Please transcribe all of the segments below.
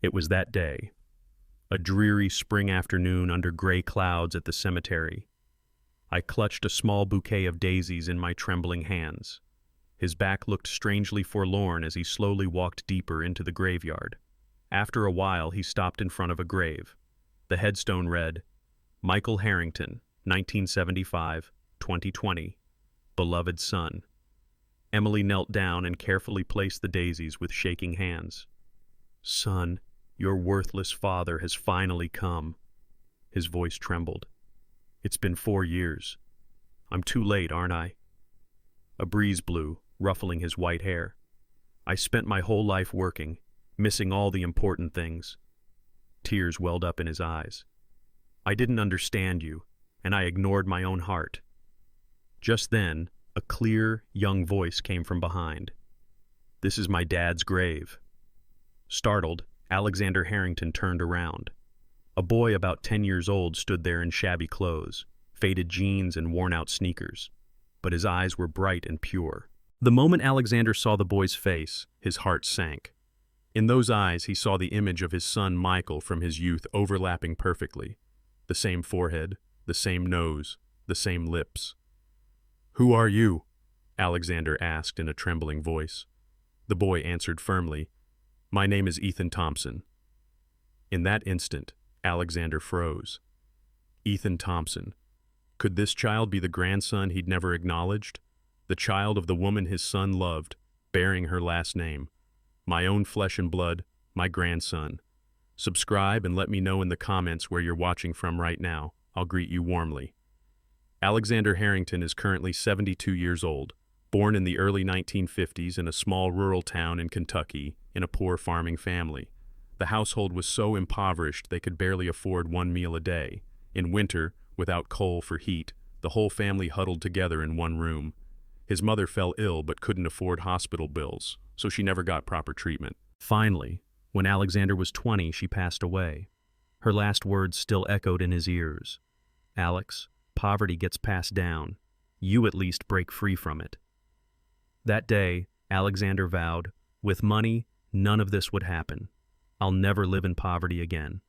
It was that day, a dreary spring afternoon under gray clouds at the cemetery. I clutched a small bouquet of daisies in my trembling hands. His back looked strangely forlorn as he slowly walked deeper into the graveyard. After a while, he stopped in front of a grave. The headstone read, Michael Harrington, 1975, 2020, beloved son. Emily knelt down and carefully placed the daisies with shaking hands. Son, your worthless father has finally come. His voice trembled. It's been 4 years. I'm too late, aren't I? A breeze blew, ruffling his white hair. I spent my whole life working, missing all the important things. Tears welled up in his eyes. I didn't understand you, and I ignored my own heart. Just then, a clear, young voice came from behind. This is my dad's grave. Startled, Alexander Harrington turned around. A boy about 10 years old stood there in shabby clothes, faded jeans and worn-out sneakers, but his eyes were bright and pure. The moment Alexander saw the boy's face, his heart sank. In those eyes, he saw the image of his son Michael from his youth overlapping perfectly. The same forehead, the same nose, the same lips. "Who are you?" Alexander asked in a trembling voice. The boy answered firmly, "My name is Ethan Thompson." In that instant, Alexander froze. Ethan Thompson. Could this child be the grandson he'd never acknowledged? The child of the woman his son loved, bearing her last name. My own flesh and blood, my grandson. Subscribe and let me know in the comments where you're watching from right now. I'll greet you warmly. Alexander Harrington is currently 72 years old, born in the early 1950s in a small rural town in Kentucky in a poor farming family. The household was so impoverished they could barely afford one meal a day. In winter, without coal for heat, the whole family huddled together in one room. His mother fell ill but couldn't afford hospital bills, so she never got proper treatment. Finally, when Alexander was 20, she passed away. Her last words still echoed in his ears. Alex, poverty gets passed down. You at least break free from it. That day, Alexander vowed, with money, none of this would happen. I'll never live in poverty again.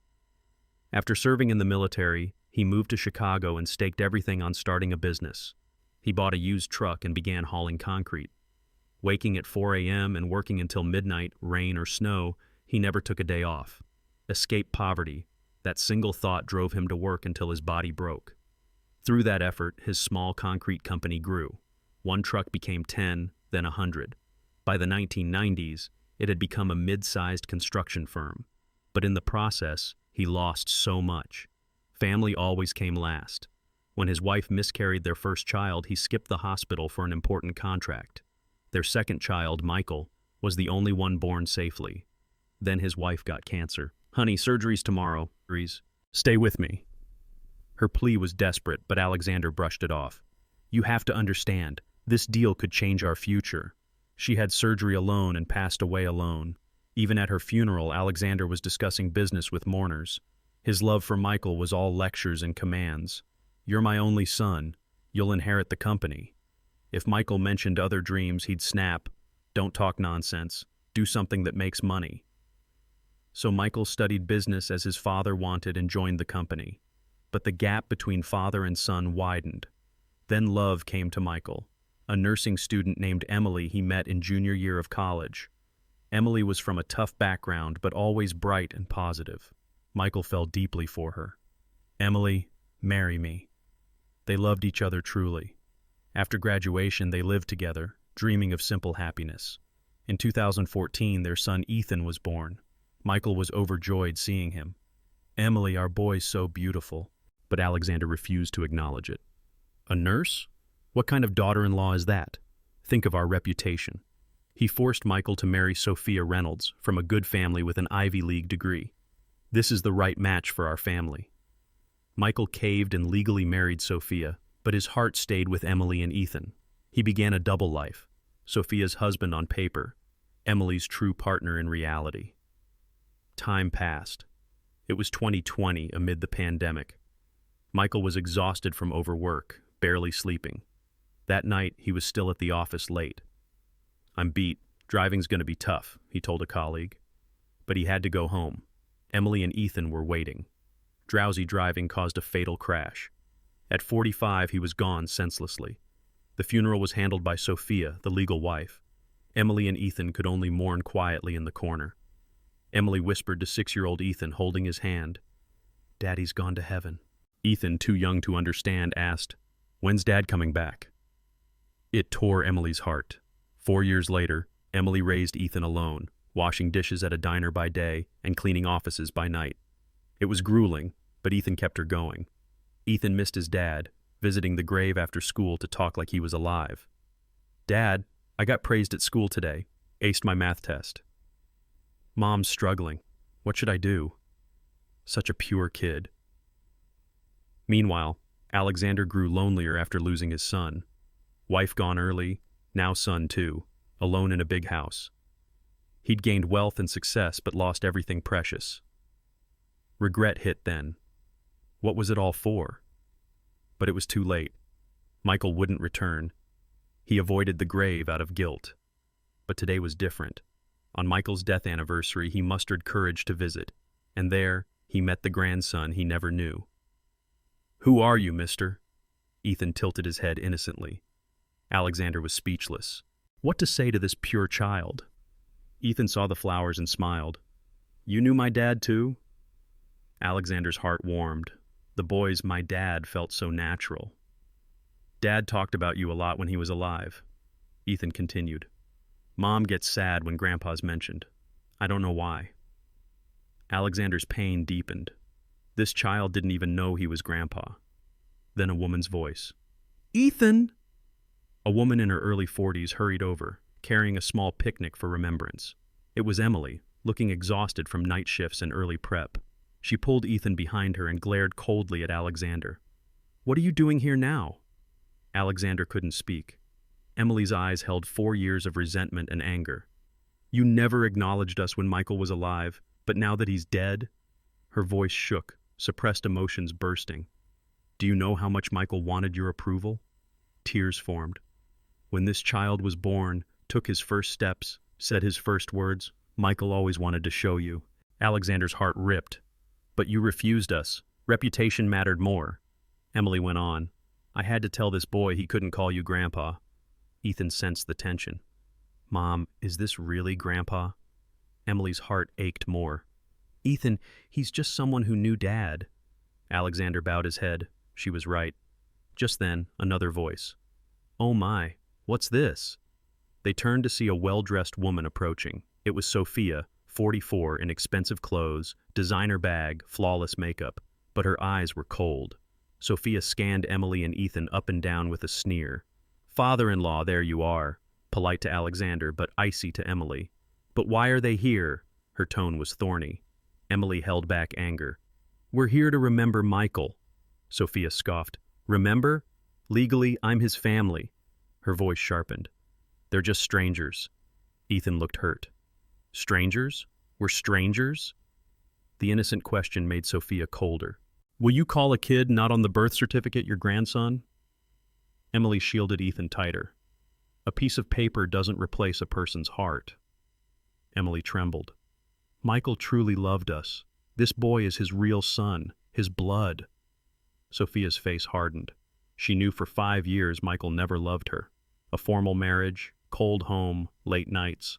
After serving in the military, he moved to Chicago and staked everything on starting a business. He bought a used truck and began hauling concrete. Waking at 4 a.m. and working until midnight, rain or snow, he never took a day off. Escape poverty. That single thought drove him to work until his body broke. Through that effort, his small concrete company grew. One truck became 10, then 100. By the 1990s, it had become a mid-sized construction firm. But in the process, he lost so much. Family always came last. When his wife miscarried their first child, he skipped the hospital for an important contract. Their second child, Michael, was the only one born safely. Then his wife got cancer. Honey, surgery's tomorrow. Stay with me. Her plea was desperate, but Alexander brushed it off. You have to understand, this deal could change our future. She had surgery alone and passed away alone. Even at her funeral, Alexander was discussing business with mourners. His love for Michael was all lectures and commands. You're my only son. You'll inherit the company. If Michael mentioned other dreams, he'd snap. Don't talk nonsense. Do something that makes money. So Michael studied business as his father wanted and joined the company. But the gap between father and son widened. Then love came to Michael, a nursing student named Emily he met in junior year of college. Emily was from a tough background, but always bright and positive. Michael fell deeply for her. Emily, marry me. They loved each other truly. After graduation, they lived together, dreaming of simple happiness. In 2014, their son Ethan was born. Michael was overjoyed seeing him. Emily, our boy's so beautiful. But Alexander refused to acknowledge it. A nurse? What kind of daughter-in-law is that? Think of our reputation. He forced Michael to marry Sophia Reynolds from a good family with an Ivy League degree. This is the right match for our family. Michael caved and legally married Sophia, but his heart stayed with Emily and Ethan. He began a double life. Sophia's husband on paper, Emily's true partner in reality. Time passed. It was 2020 amid the pandemic. Michael was exhausted from overwork, barely sleeping. That night, he was still at the office late. I'm beat. Driving's going to be tough, he told a colleague. But he had to go home. Emily and Ethan were waiting. Drowsy driving caused a fatal crash. At 45, he was gone senselessly. The funeral was handled by Sophia, the legal wife. Emily and Ethan could only mourn quietly in the corner. Emily whispered to 6-year-old Ethan, holding his hand, "Daddy's gone to heaven." Ethan, too young to understand, asked, "When's Dad coming back?" It tore Emily's heart. 4 years later, Emily raised Ethan alone, washing dishes at a diner by day and cleaning offices by night. It was grueling, but Ethan kept her going. Ethan missed his dad, visiting the grave after school to talk like he was alive. "Dad, I got praised at school today, aced my math test." "Mom's struggling. What should I do?" Such a pure kid. Meanwhile, Alexander grew lonelier after losing his son. Wife gone early, now son too, alone in a big house. He'd gained wealth and success but lost everything precious. Regret hit then. What was it all for? But it was too late. Michael wouldn't return. He avoided the grave out of guilt. But today was different. On Michael's death anniversary, he mustered courage to visit, and there he met the grandson he never knew. "Who are you, mister?" Ethan tilted his head innocently. Alexander was speechless. What to say to this pure child? Ethan saw the flowers and smiled. "You knew my dad too?" Alexander's heart warmed. The boy's "my dad" felt so natural. "Dad talked about you a lot when he was alive," Ethan continued. "Mom gets sad when Grandpa's mentioned. I don't know why." Alexander's pain deepened. This child didn't even know he was Grandpa. Then a woman's voice. "Ethan!" A woman in her early 40s hurried over, carrying a small picnic for remembrance. It was Emily, looking exhausted from night shifts and early prep. She pulled Ethan behind her and glared coldly at Alexander. "What are you doing here now?" Alexander couldn't speak. Emily's eyes held 4 years of resentment and anger. "You never acknowledged us when Michael was alive, but now that he's dead?" Her voice shook, suppressed emotions bursting. "Do you know how much Michael wanted your approval?" Tears formed. "When this child was born, took his first steps, said his first words, Michael always wanted to show you." Alexander's heart ripped. "But you refused us. Reputation mattered more." Emily went on. "I had to tell this boy he couldn't call you Grandpa." Ethan sensed the tension. "Mom, is this really Grandpa?" Emily's heart ached more. "Ethan, he's just someone who knew Dad." Alexander bowed his head. She was right. Just then, another voice. "Oh my, what's this?" They turned to see a well-dressed woman approaching. It was Sophia, 44, in expensive clothes, designer bag, flawless makeup, but her eyes were cold. Sophia scanned Emily and Ethan up and down with a sneer. "Father-in-law, there you are," polite to Alexander, but icy to Emily. "But why are they here?" Her tone was thorny. Emily held back anger. "We're here to remember Michael." Sophia scoffed. "Remember? Legally, I'm his family." Her voice sharpened. "They're just strangers." Ethan looked hurt. "Strangers? We're strangers?" The innocent question made Sophia colder. "Will you call a kid not on the birth certificate your grandson?" Emily shielded Ethan tighter. "A piece of paper doesn't replace a person's heart." Emily trembled. "Michael truly loved us. This boy is his real son, his blood." Sophia's face hardened. She knew for 5 years Michael never loved her. A formal marriage, cold home, late nights.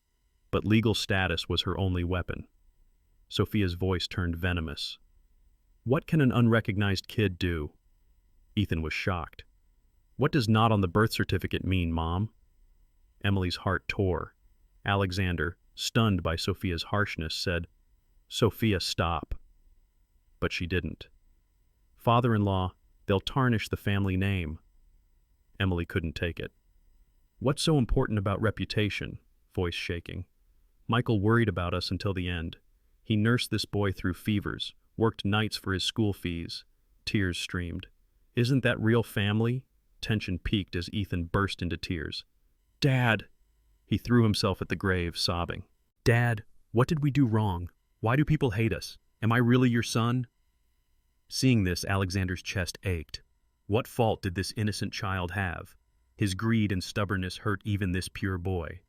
But legal status was her only weapon. Sophia's voice turned venomous. "What can an unrecognized kid do?" Ethan was shocked. "What does not on the birth certificate mean, Mom?" Emily's heart tore. Alexander, stunned by Sophia's harshness, said, "Sophia, stop." But she didn't. "Father-in-law, they'll tarnish the family name." Emily couldn't take it. "What's so important about reputation?" Voice shaking. "Michael worried about us until the end. He nursed this boy through fevers, worked nights for his school fees." Tears streamed. "Isn't that real family?" Tension peaked as Ethan burst into tears. "Dad!" He threw himself at the grave, sobbing. "Dad, what did we do wrong? Why do people hate us? Am I really your son?" Seeing this, Alexander's chest ached. What fault did this innocent child have? His greed and stubbornness hurt even this pure boy.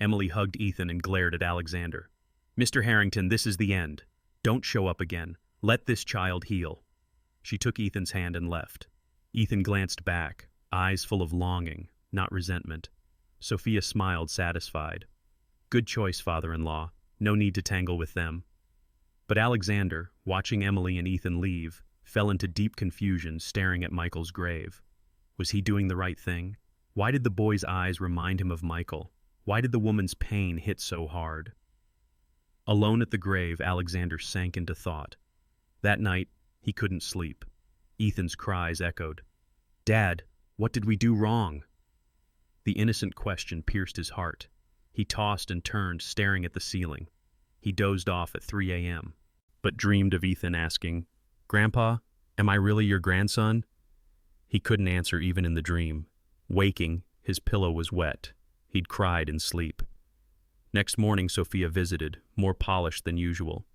Emily hugged Ethan and glared at Alexander. Mr. Harrington, this is the end. Don't show up again. Let this child heal. She took Ethan's hand and left. Ethan glanced back, eyes full of longing, not resentment. Sophia smiled, satisfied. Good choice, father-in-law. No need to tangle with them. But Alexander, watching Emily and Ethan leave, fell into deep confusion, staring at Michael's grave. Was he doing the right thing? Why did the boy's eyes remind him of Michael? Why did the woman's pain hit so hard? Alone at the grave, Alexander sank into thought. That night, he couldn't sleep. Ethan's cries echoed. Dad, what did we do wrong? The innocent question pierced his heart. He tossed and turned, staring at the ceiling. He dozed off at 3 a.m., but dreamed of Ethan asking, Grandpa, am I really your grandson? He couldn't answer even in the dream. Waking, his pillow was wet. He'd cried in sleep. Next morning, Sophia visited, more polished than usual.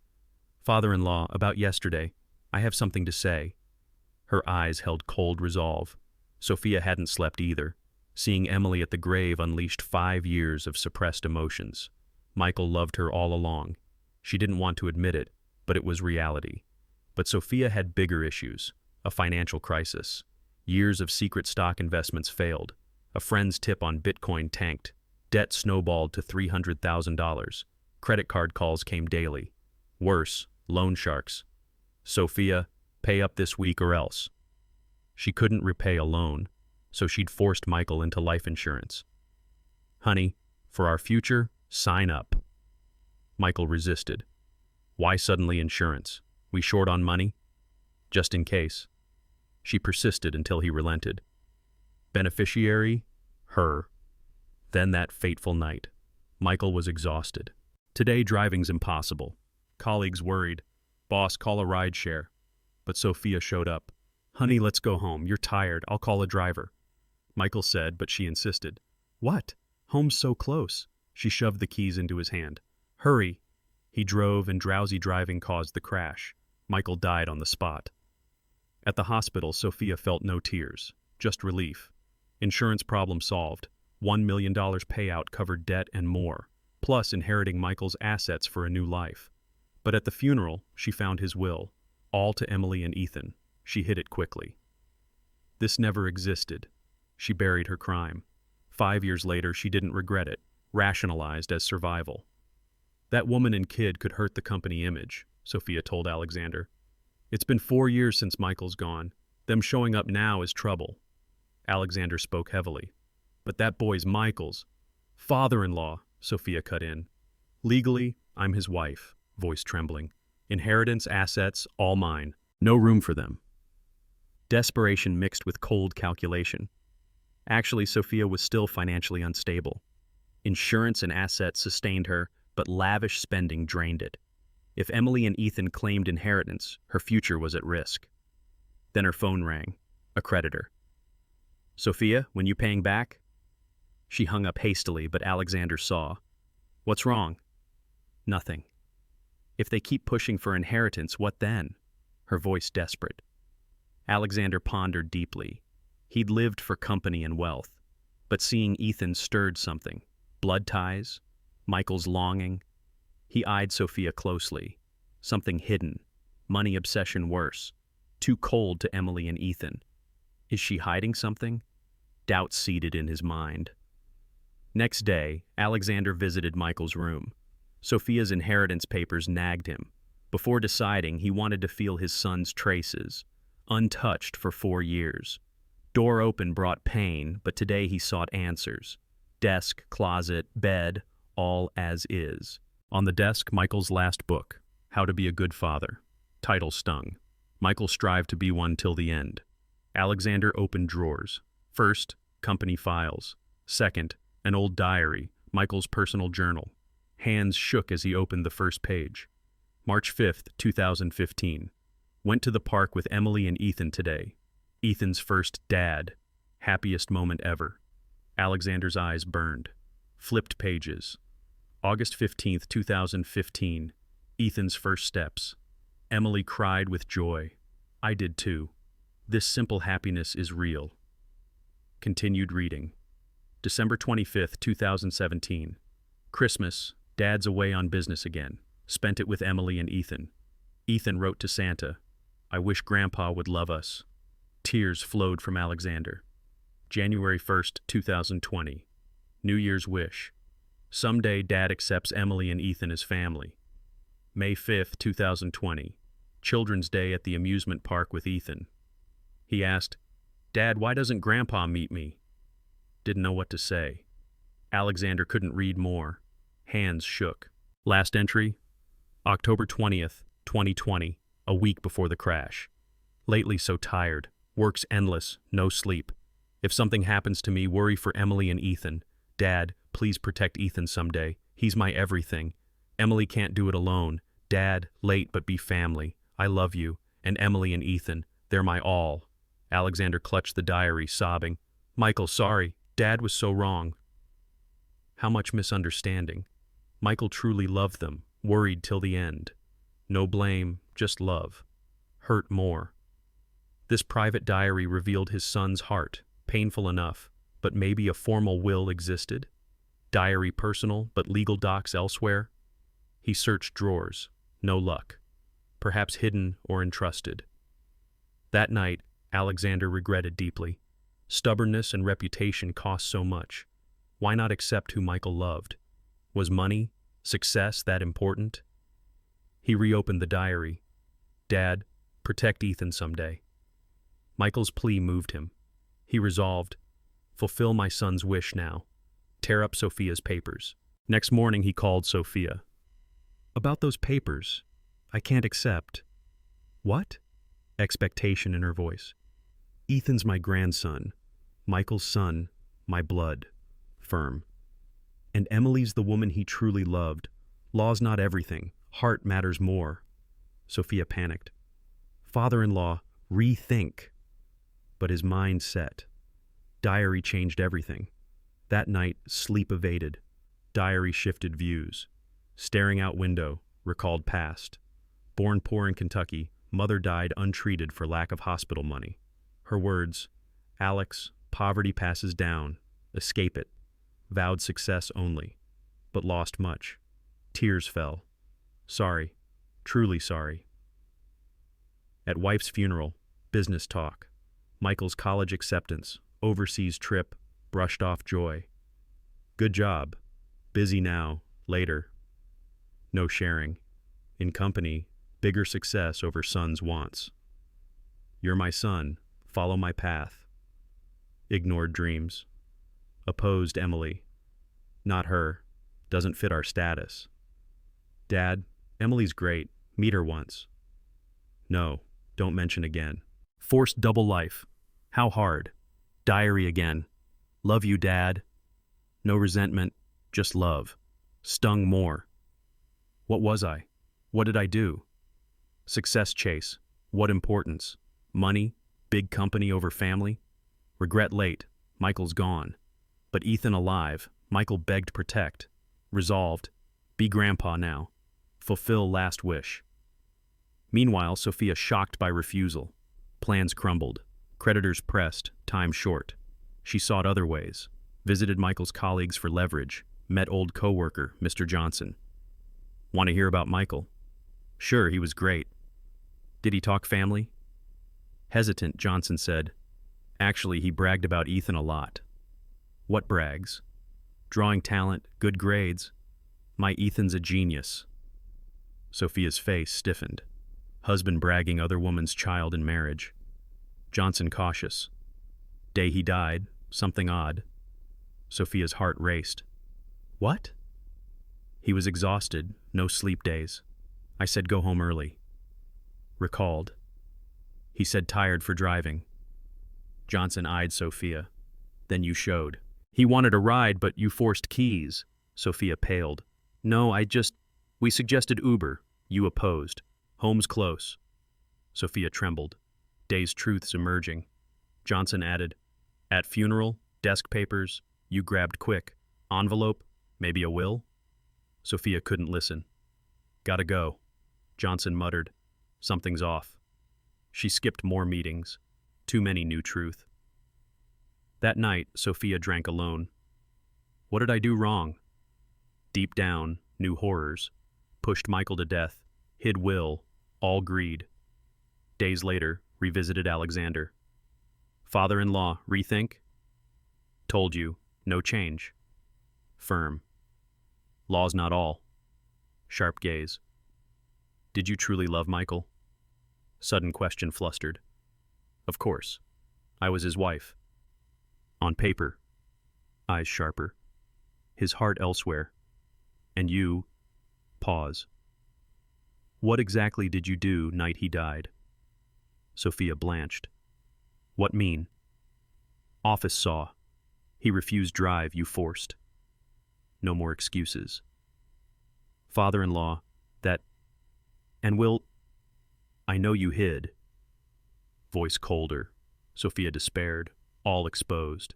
Father-in-law, about yesterday, I have something to say. Her eyes held cold resolve. Sophia hadn't slept either. Seeing Emily at the grave unleashed 5 years of suppressed emotions. Michael loved her all along. She didn't want to admit it, but it was reality. But Sophia had bigger issues. A financial crisis. Years of secret stock investments failed. A friend's tip on Bitcoin tanked. Debt snowballed to $300,000. Credit card calls came daily. Worse, loan sharks. Sophia, pay up this week or else. She couldn't repay a loan, so she'd forced Michael into life insurance. Honey, for our future, sign up. Michael resisted. Why suddenly insurance? We short on money? Just in case. She persisted until he relented. Beneficiary? Her. Then that fateful night. Michael was exhausted. Today driving's impossible. Colleagues worried. Boss, call a rideshare. But Sophia showed up. Honey, let's go home. You're tired. I'll call a driver. Michael said, but she insisted. What? Home's so close. She shoved the keys into his hand. Hurry. He drove, and drowsy driving caused the crash. Michael died on the spot. At the hospital, Sophia felt no tears, just relief. Insurance problem solved. $1 million payout covered debt and more, plus inheriting Michael's assets for a new life. But at the funeral, she found his will, all to Emily and Ethan. She hid it quickly. This never existed. She buried her crime. 5 years later, she didn't regret it, rationalized as survival. That woman and kid could hurt the company image, Sophia told Alexander. It's been 4 years since Michael's gone. Them showing up now is trouble. Alexander spoke heavily. But that boy's Michael's. Father-in-law, Sophia cut in. Legally, I'm his wife, voice trembling. Inheritance, assets, all mine. No room for them. Desperation mixed with cold calculation. Actually, Sophia was still financially unstable. Insurance and assets sustained her, but lavish spending drained it. If Emily and Ethan claimed inheritance, her future was at risk. Then her phone rang. A creditor. Sophia, when you paying back? She hung up hastily, but Alexander saw. What's wrong? Nothing. If they keep pushing for inheritance, what then? Her voice desperate. Alexander pondered deeply. He'd lived for company and wealth, but seeing Ethan stirred something. Blood ties, Michael's longing. He eyed Sophia closely. Something hidden. Money obsession worse. Too cold to Emily and Ethan. Is she hiding something? Doubt seeded in his mind. Next day, Alexander visited Michael's room. Sophia's inheritance papers nagged him. Before deciding, he wanted to feel his son's traces. Untouched for 4 years. Door open brought pain, but today he sought answers. Desk, closet, bed, all as is. On the desk, Michael's last book, How to Be a Good Father. Title stung. Michael strived to be one till the end. Alexander opened drawers. First, company files. Second, an old diary, Michael's personal journal. Hands shook as he opened the first page. March 5th, 2015. Went to the park with Emily and Ethan today. Ethan's first dad. Happiest moment ever. Alexander's eyes burned. Flipped pages. August 15th, 2015. Ethan's first steps. Emily cried with joy. I did too. This simple happiness is real. Continued reading. December 25th, 2017. Christmas. Dad's away on business again. Spent it with Emily and Ethan. Ethan wrote to Santa, "I wish Grandpa would love us." Tears flowed from Alexander. January 1st, 2020. New Year's wish. Someday Dad accepts Emily and Ethan as family. May 5th, 2020. Children's Day at the amusement park with Ethan. He asked, "Dad, why doesn't Grandpa meet me?" Didn't know what to say. Alexander couldn't read more. Hands shook. Last entry, October 20th, 2020, a week before the crash. Lately so tired. Work's endless, no sleep. If something happens to me, worry for Emily and Ethan. Dad, please protect Ethan someday. He's my everything. Emily can't do it alone. Dad, late but be family. I love you. And Emily and Ethan, they're my all. Alexander clutched the diary, sobbing. Michael, sorry. Dad was so wrong. How much misunderstanding. Michael truly loved them, worried till the end. No blame, just love. Hurt more. This private diary revealed his son's heart, painful enough, but maybe a formal will existed? Diary personal, but legal docs elsewhere? He searched drawers. No luck. Perhaps hidden or entrusted. That night, Alexander regretted deeply. Stubbornness and reputation cost so much. Why not accept who Michael loved? Was money, success that important? He reopened the diary. Dad, protect Ethan someday. Michael's plea moved him. He resolved, fulfill my son's wish now. Tear up Sophia's papers. Next morning he called Sophia. About those papers, I can't accept. What? Expectation in her voice. Ethan's my grandson. Michael's son, my blood. Firm. And Emily's the woman he truly loved. Law's not everything. Heart matters more. Sophia panicked. Father-in-law, rethink. But his mind set. Diary changed everything. That night, sleep evaded. Diary shifted views. Staring out window, recalled past. Born poor in Kentucky, mother died untreated for lack of hospital money. Her words, Alex, poverty passes down. Escape it. Vowed success only. But lost much. Tears fell. Sorry. Truly sorry. At wife's funeral, business talk. Michael's college acceptance, overseas trip, brushed off joy. Good job. Busy now, later. No sharing. In company, bigger success over son's wants. You're my son, follow my path. Ignored dreams. Opposed Emily. Not her. Doesn't fit our status. Dad, Emily's great. Meet her once. No, don't mention again. Forced double life. How hard. Diary again. Love you, Dad. No resentment, just love. Stung more. What was I? What did I do? Success chase. What importance? Money? Big company over family? Regret late. Michael's gone. But Ethan alive. Michael begged protect. Resolved. Be grandpa now. Fulfill last wish. Meanwhile, Sophia shocked by refusal. Plans crumbled. Creditors pressed. Time short. She sought other ways. Visited Michael's colleagues for leverage. Met old co-worker, Mr. Johnson. Want to hear about Michael? Sure, he was great. Did he talk family? Hesitant, Johnson said. Actually, he bragged about Ethan a lot. What brags? Drawing talent, good grades. My Ethan's a genius. Sophia's face stiffened. Husband bragging other woman's child in marriage. Johnson cautious. Day he died, something odd. Sophia's heart raced. What? He was exhausted, no sleep days. I said go home early. Recalled. He said tired for driving. Johnson eyed Sophia. Then you showed. He wanted a ride, but you forced keys. Sophia paled. No, we suggested Uber. You opposed. Home's close. Sophia trembled. Day's truths emerging. Johnson added, at funeral, desk papers, you grabbed quick. Envelope, maybe a will? Sophia couldn't listen. Gotta go. Johnson muttered. Something's off. She skipped more meetings. Too many knew truth. That night, Sophia drank alone. What did I do wrong? Deep down, knew horrors. pushed Michael to death, hid Will, all greed. Days later, revisited Alexander. Father-in-law, rethink? Told you, no change. Firm. Law's not all. Sharp gaze. Did you truly love Michael? Sudden question flustered. Of course. I was his wife. On paper. Eyes sharper. His heart elsewhere. And you... Pause. What exactly did you do night he died? Sophia blanched. What mean? Office saw. He refused drive, you forced. No more excuses. Father-in-law, that... And Will... I know you hid. Voice colder. Sophia despaired, all exposed.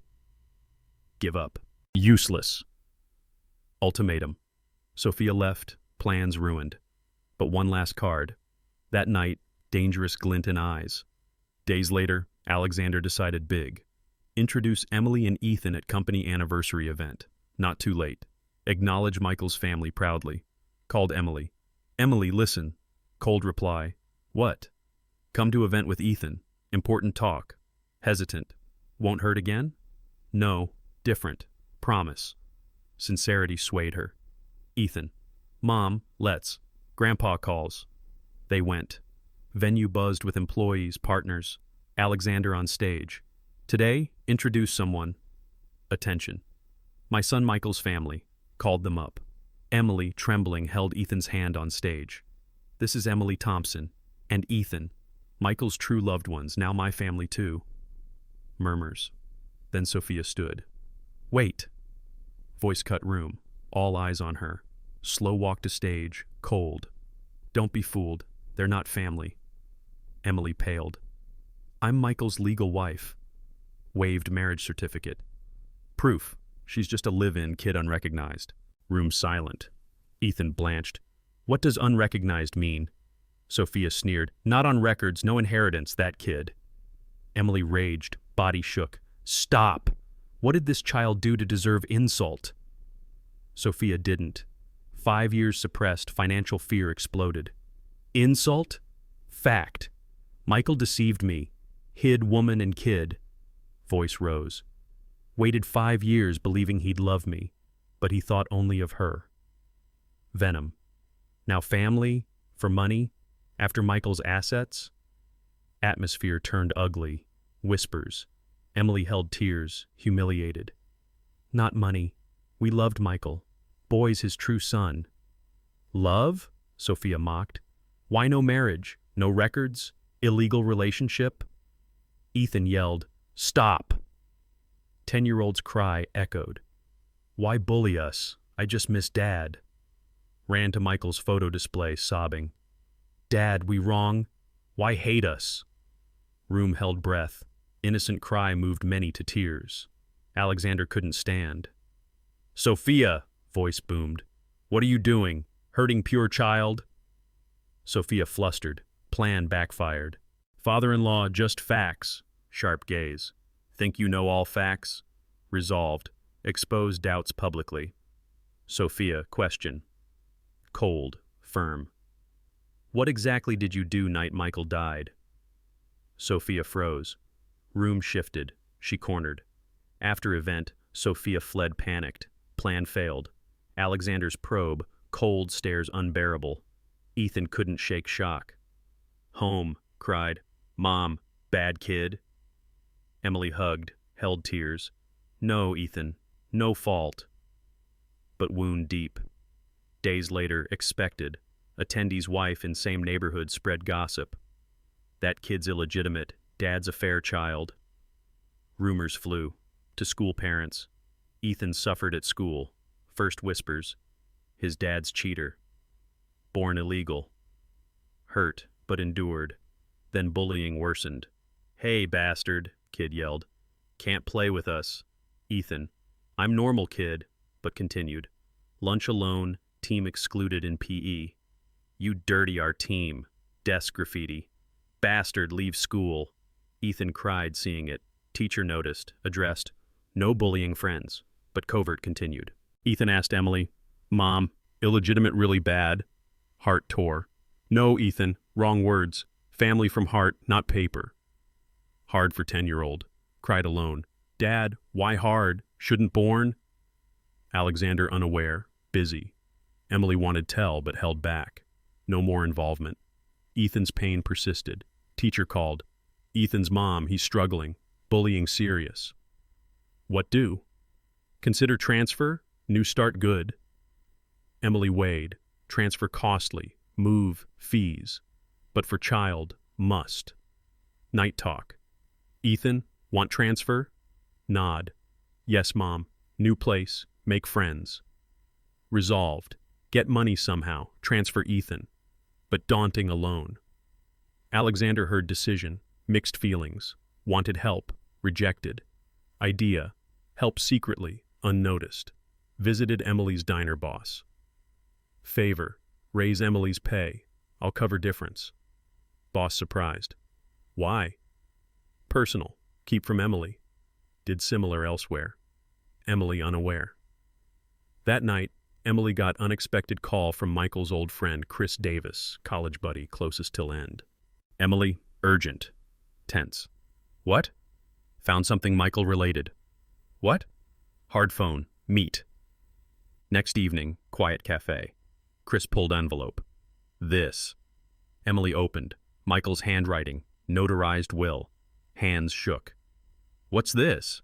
Give up. Useless. Ultimatum. Sophia left, plans ruined. But one last card. That night, dangerous glint in eyes. Days later, Alexander decided big. Introduce Emily and Ethan at company anniversary event. Not too late. Acknowledge Michael's family proudly. Called Emily. Emily, listen. Cold reply. What? Come to event with Ethan. Important talk. Hesitant. Won't hurt again? No. Different. Promise. Sincerity swayed her. Ethan. Mom, let's. Grandpa calls. They went. Venue buzzed with employees, partners. Alexander on stage. Today, introduce someone. Attention. My son Michael's family. Called them up. Emily, trembling, held Ethan's hand on stage. This is Emily Thompson. And Ethan. Michael's true loved ones, now my family too. Murmurs. Then Sophia stood. Wait. Voice cut room. All eyes on her. Slow walk to stage, cold. Don't be fooled. They're not family. Emily paled. I'm Michael's legal wife. Waved marriage certificate. Proof. She's just a live-in kid unrecognized. Room silent. Ethan blanched. What does unrecognized mean? Sophia sneered. Not on records, no inheritance, that kid. Emily raged, body shook. Stop! What did this child do to deserve insult? Sophia didn't. 5 years suppressed, financial fear exploded. Insult? Fact. Michael deceived me. Hid woman and kid. Voice rose. Waited 5 years believing he'd love me, but he thought only of her. Venom. Now family? For money? After Michael's assets? Atmosphere turned ugly. Whispers. Emily held tears, humiliated. Not money. We loved Michael. Boy's his true son. Love? Sophia mocked. Why no marriage? No records? Illegal relationship? Ethan yelled, Stop! 10-year-old's cry echoed. Why bully us? I just miss Dad. Ran to Michael's photo display, sobbing. Dad, we wrong? Why hate us? Room held breath. Innocent cry moved many to tears. Alexander couldn't stand. Sophia, voice boomed. What are you doing? Hurting pure child? Sophia flustered. Plan backfired. Father-in-law, just facts. Sharp gaze. Think you know all facts? Resolved. Expose doubts publicly. Sophia, question. Cold, firm. What exactly did you do night Michael died? Sophia froze. Room shifted. She cornered. After event, Sophia fled panicked. Plan failed. Alexander's probe, cold stares unbearable. Ethan couldn't shake shock. Home, cried. Mom, bad kid. Emily hugged, held tears. No, Ethan, no fault. But wound deep. Days later, expected. Attendee's wife in same neighborhood spread gossip. That kid's illegitimate. Dad's a fair child. Rumors flew. To school parents. Ethan suffered at school. First whispers. His dad's cheater. Born illegal. Hurt, but endured. Then bullying worsened. Hey, bastard, kid yelled. Can't play with us. Ethan. I'm normal, kid, but continued. Lunch alone, team excluded in PE. You dirty our team. Desk graffiti. Bastard, leave school. Ethan cried, seeing it. Teacher noticed, addressed. No bullying friends, but covert continued. Ethan asked Emily, Mom, illegitimate really bad? Heart tore. No, Ethan, wrong words. Family from heart, not paper. Hard for 10-year-old. Cried alone. Dad, why hard? Shouldn't born? Alexander unaware, busy. Emily wanted tell, but held back. No more involvement. Ethan's pain persisted. Teacher called. Ethan's mom, he's struggling. Bullying serious. What do? Consider transfer? New start good. Emily weighed. Transfer costly. Move, fees. But for child, must. Night talk. Ethan, want transfer? Nod. Yes, Mom. New place. Make friends. Resolved. Get money somehow. Transfer Ethan. But daunting alone. Alexander heard decision. Mixed feelings. Wanted help. Rejected. Idea. Help secretly. Unnoticed. Visited Emily's diner boss. Favor. Raise Emily's pay. I'll cover difference. Boss surprised. Why? Personal. Keep from Emily. Did similar elsewhere. Emily unaware. That night, Emily got unexpected call from Michael's old friend, Chris Davis, college buddy, closest till end. Emily, urgent. Tense. What? Found something Michael related. What? Hard phone. Meet. Next evening, quiet cafe. Chris pulled envelope. This. Emily opened. Michael's handwriting. Notarized will. Hands shook. What's this?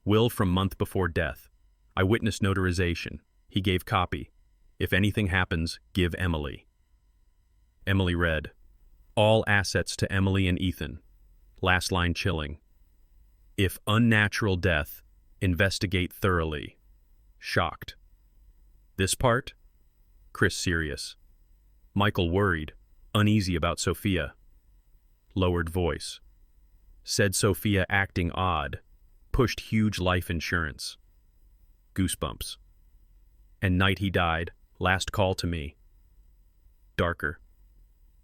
Will from month before death. Eyewitness notarization. He gave copy. If anything happens, give Emily. Emily read. All assets to Emily and Ethan. Last line chilling. If unnatural death, investigate thoroughly. Shocked. This part? Chris serious. Michael worried, uneasy about Sophia. Lowered voice. Said Sophia acting odd. Pushed huge life insurance. Goosebumps. And night he died. Last call to me. Darker.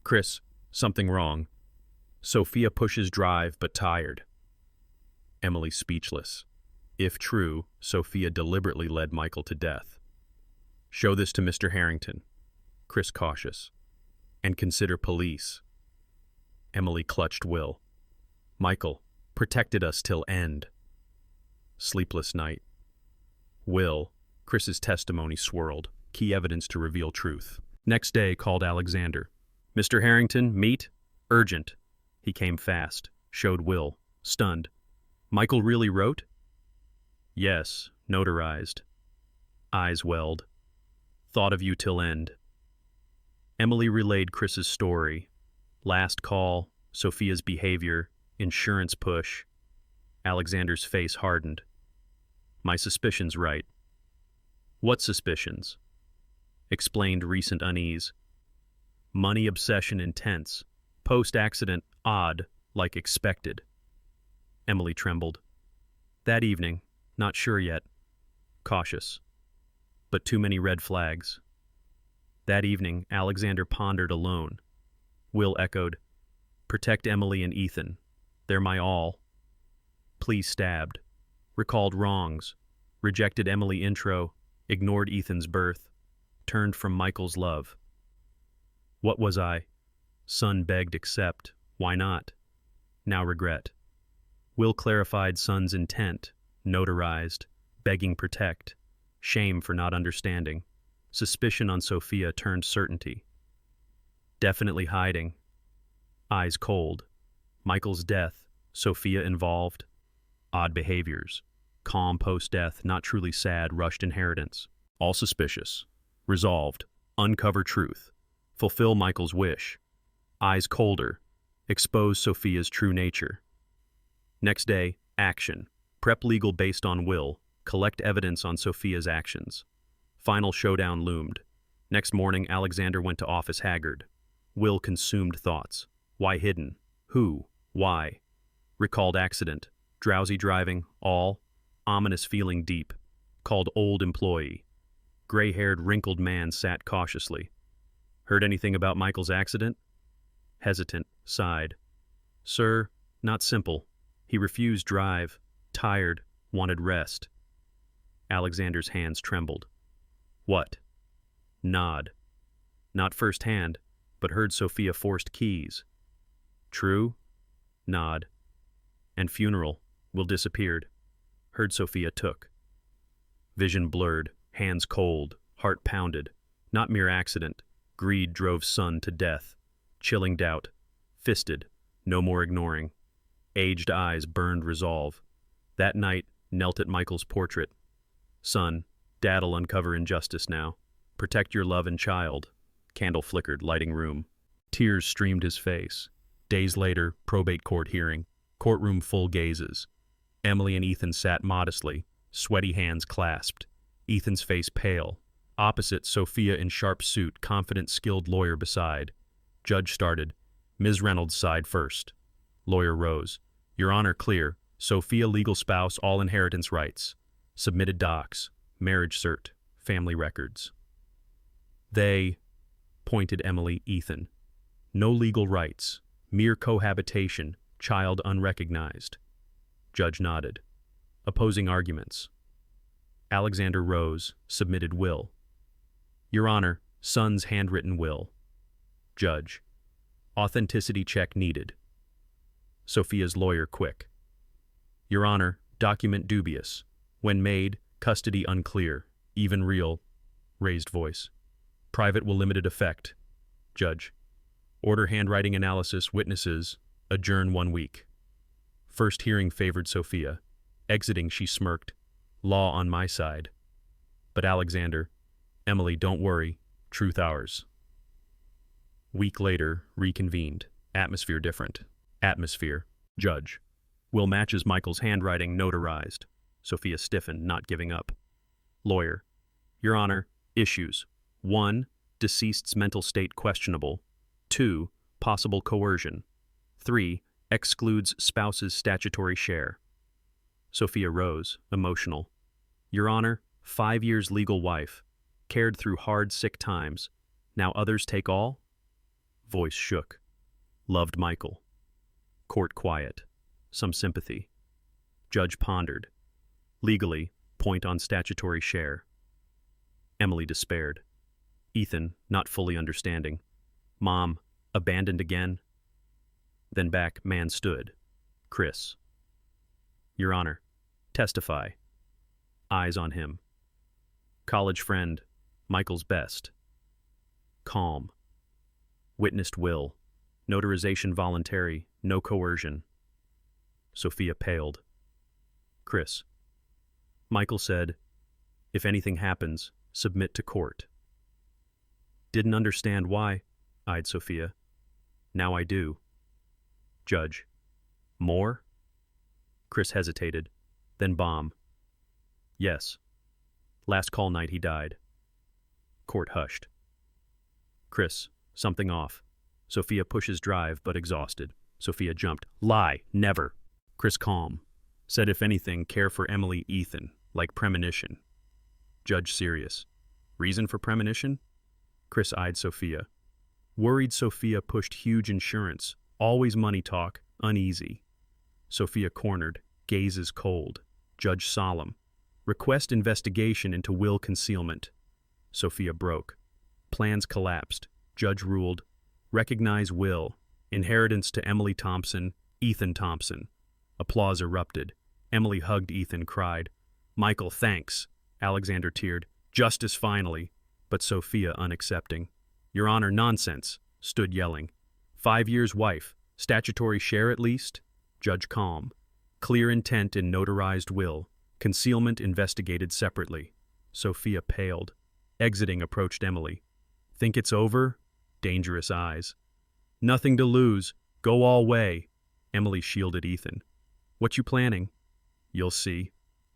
Chris, something wrong. Sophia pushes drive, but tired. Emily speechless. If true, Sophia deliberately led Michael to death. Show this to Mr. Harrington. Chris cautious. And consider police. Emily clutched Will. Michael, protected us till end. Sleepless night. Will, Chris's testimony swirled. Key evidence to reveal truth. Next day called Alexander. Mr. Harrington, meet. Urgent. He came fast. Showed Will. Stunned. Michael really wrote? Yes, notarized. Eyes welled. Thought of you till end. Emily relayed Chris's story. Last call, Sophia's behavior, insurance push. Alexander's face hardened. My suspicions right. What suspicions? Explained recent unease. Money obsession intense. Post-accident odd, like expected. Emily trembled. That evening, not sure yet. Cautious. But too many red flags. That evening, Alexander pondered alone. Will echoed, protect Emily and Ethan. They're my all. Please stabbed. Recalled wrongs. Rejected Emily intro. Ignored Ethan's birth. Turned from Michael's love. What was I? Son begged accept. Why not? Now regret. Will clarified son's intent. Notarized. Begging protect. Shame for not understanding. Suspicion on Sophia turned certainty. Definitely hiding. Eyes cold. Michael's death. Sophia involved. Odd behaviors. Calm post-death, not truly sad, rushed inheritance. All suspicious. Resolved. Uncover truth. Fulfill Michael's wish. Eyes colder. Expose Sophia's true nature. Next day, action. Prep legal based on will. Collect evidence on Sophia's actions. Final showdown loomed. Next morning, Alexander went to office haggard. Will consumed thoughts. Why hidden? Who? Why? Recalled accident. Drowsy driving. All. Ominous feeling deep. Called old employee. Gray-haired, wrinkled man sat cautiously. Heard anything about Michael's accident? Hesitant. Sighed. Sir, not simple. He refused drive. Tired. Wanted rest. Alexander's hands trembled. What? Nod. Not firsthand, but heard Sophia forced keys. True? Nod. And funeral. Will disappeared. Heard Sophia took. Vision blurred, hands cold, heart pounded. Not mere accident. Greed drove son to death. Chilling doubt. Fisted. No more ignoring. Aged eyes burned resolve. That night, knelt at Michael's portrait. Son, Dad'll uncover injustice now. Protect your love and child. Candle flickered, lighting room. Tears streamed his face. Days later, probate court hearing. Courtroom full gazes. Emily and Ethan sat modestly, sweaty hands clasped. Ethan's face pale. Opposite, Sophia in sharp suit, confident, skilled lawyer beside. Judge started. Ms. Reynolds sighed first. Lawyer rose. Your Honor, clear. Sophia legal spouse, all inheritance rights. Submitted docs. Marriage cert. Family records. They, pointed Emily, Ethan. No legal rights. Mere cohabitation. Child unrecognized. Judge nodded. Opposing arguments. Alexander rose, submitted will. Your Honor, son's handwritten will. Judge. Authenticity check needed. Sophia's lawyer quick. Your Honor, document dubious. When made, custody unclear. Even real. Raised voice. Private will limited effect. Judge. Order handwriting analysis, witnesses. Adjourn 1 week. First hearing favored Sophia. Exiting, she smirked. Law on my side. But Alexander, Emily, don't worry. Truth ours. Week later, reconvened. Atmosphere different. Atmosphere. Judge. Will matches Michael's handwriting notarized. Sophia stiffened, not giving up. Lawyer. Your Honor, issues. 1. Deceased's mental state questionable. 2. Possible coercion. 3. Excludes spouse's statutory share. Sophia rose, emotional. Your Honor, 5 years legal wife. Cared through hard, sick times. Now others take all? Voice shook. Loved Michael. Court quiet. Some sympathy. Judge pondered. Legally, point on statutory share. Emily despaired. Ethan, not fully understanding. Mom, abandoned again? Then back, man stood. Chris. Your Honor, testify. Eyes on him. College friend, Michael's best. Calm. Witnessed will. Notarization voluntary, no coercion. Sophia paled. Chris. Michael said, if anything happens, submit to court. Didn't understand why, eyed Sophia. Now I do. Judge. More? Chris hesitated, then bomb. Yes. Last call night he died. Court hushed. Chris, something off. Sophia pushes drive, but exhausted. Sophia jumped. Lie, never. Chris calm. Said if anything, care for Emily, Ethan, like premonition. Judge serious. Reason for premonition? Chris eyed Sophia. Worried Sophia pushed huge insurance. Always money talk, uneasy. Sophia cornered, gazes cold. Judge solemn. Request investigation into will concealment. Sophia broke. Plans collapsed. Judge ruled. Recognize will. Inheritance to Emily Thompson, Ethan Thompson. Applause erupted. Emily hugged Ethan, cried. Michael, thanks. Alexander teared. Justice finally. But Sophia unaccepting. Your Honor, nonsense. Stood yelling. 5 years wife. Statutory share at least? Judge calm. Clear intent in notarized will. Concealment investigated separately. Sophia paled. Exiting, approached Emily. Think it's over? Dangerous eyes. Nothing to lose. Go all way. Emily shielded Ethan. What you planning? You'll see.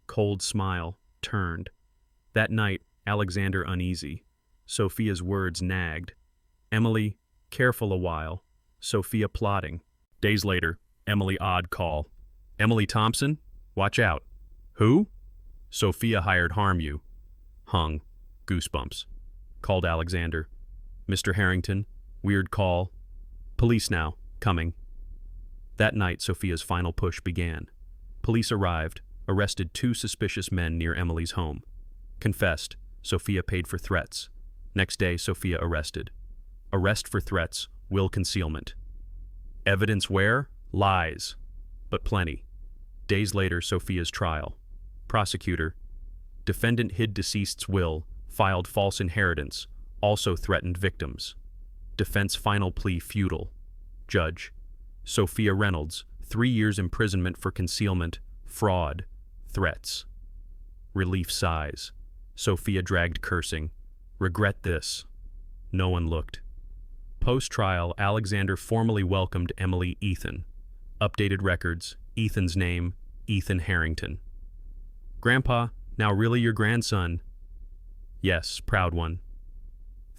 Cold smile. Turned. That night, Alexander uneasy. Sophia's words nagged. Emily, careful a while. Sophia plotting. Days later, Emily odd call. Emily Thompson? Watch out. Who? Sophia hired harm you. Hung. Goosebumps. Called Alexander. Mr. Harrington. Weird call. Police now. Coming. That night, Sophia's final push began. Police arrived, arrested 2 suspicious men near Emily's home. Confessed. Sophia paid for threats. Next day, Sophia arrested. Arrest for threats, will concealment. Evidence where? Lies. But plenty. Days later, Sophia's trial. Prosecutor. Defendant hid deceased's will, filed false inheritance, also threatened victims. Defense final plea futile. Judge. Sophia Reynolds, 3 years imprisonment for concealment, fraud, threats. Relief sighs. Sophia dragged cursing. Regret this. No one looked. Post-trial, Alexander formally welcomed Emily Ethan. Updated records, Ethan's name, Ethan Harrington. Grandpa, now really your grandson? Yes, proud one.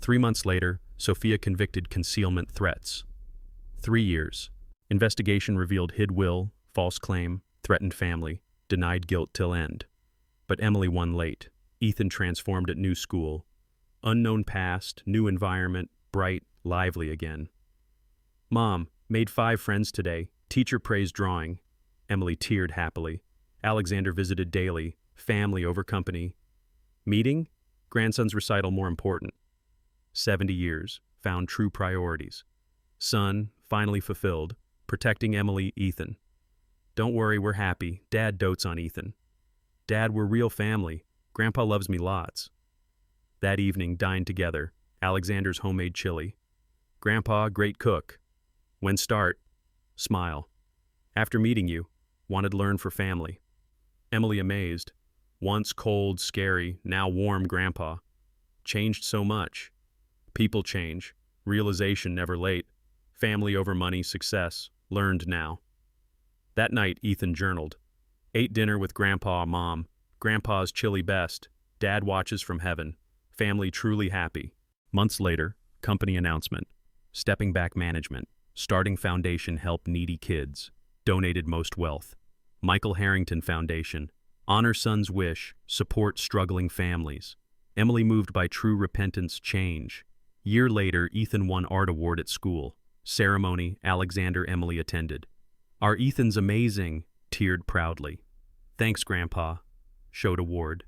3 months later, Sophia convicted concealment threats. 3 years. Investigation revealed hid will, false claim, threatened family, denied guilt till end. But Emily won late. Ethan transformed at new school. Unknown past, new environment, bright, lively again. Mom, made 5 friends today. Teacher praised drawing. Emily teared happily. Alexander visited daily, family over company. Meeting? Grandson's recital more important. 70 years, found true priorities. Son, finally fulfilled, protecting Emily, Ethan. Don't worry, we're happy. Dad dotes on Ethan. Dad, we're real family. Grandpa loves me lots. That evening, dined together. Alexander's homemade chili. Grandpa, great cook. When start? Smile. After meeting you, wanted learn for family. Emily amazed. Once cold, scary, now warm Grandpa. Changed so much. People change. Realization never late. Family over money, success. Learned now. That night, Ethan journaled. Ate dinner with Grandpa, Mom. Grandpa's chili best. Dad watches from heaven. Family truly happy. Months later, company announcement. Stepping back management. Starting foundation help needy kids. Donated most wealth. Michael Harrington Foundation. Honor son's wish. Support struggling families. Emily moved by true repentance change. Year later, Ethan won art award at school. Ceremony, Alexander Emily attended. Our Ethan's amazing, teared proudly. Thanks, Grandpa. Showed award.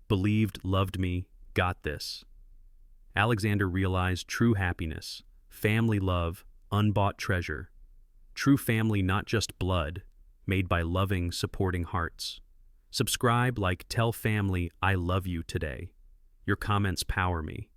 Believed, loved me, got this. Alexander realized true happiness, family love, unbought treasure. True family, not just blood, made by loving, supporting hearts. Subscribe, like, tell family I love you today. Your comments power me.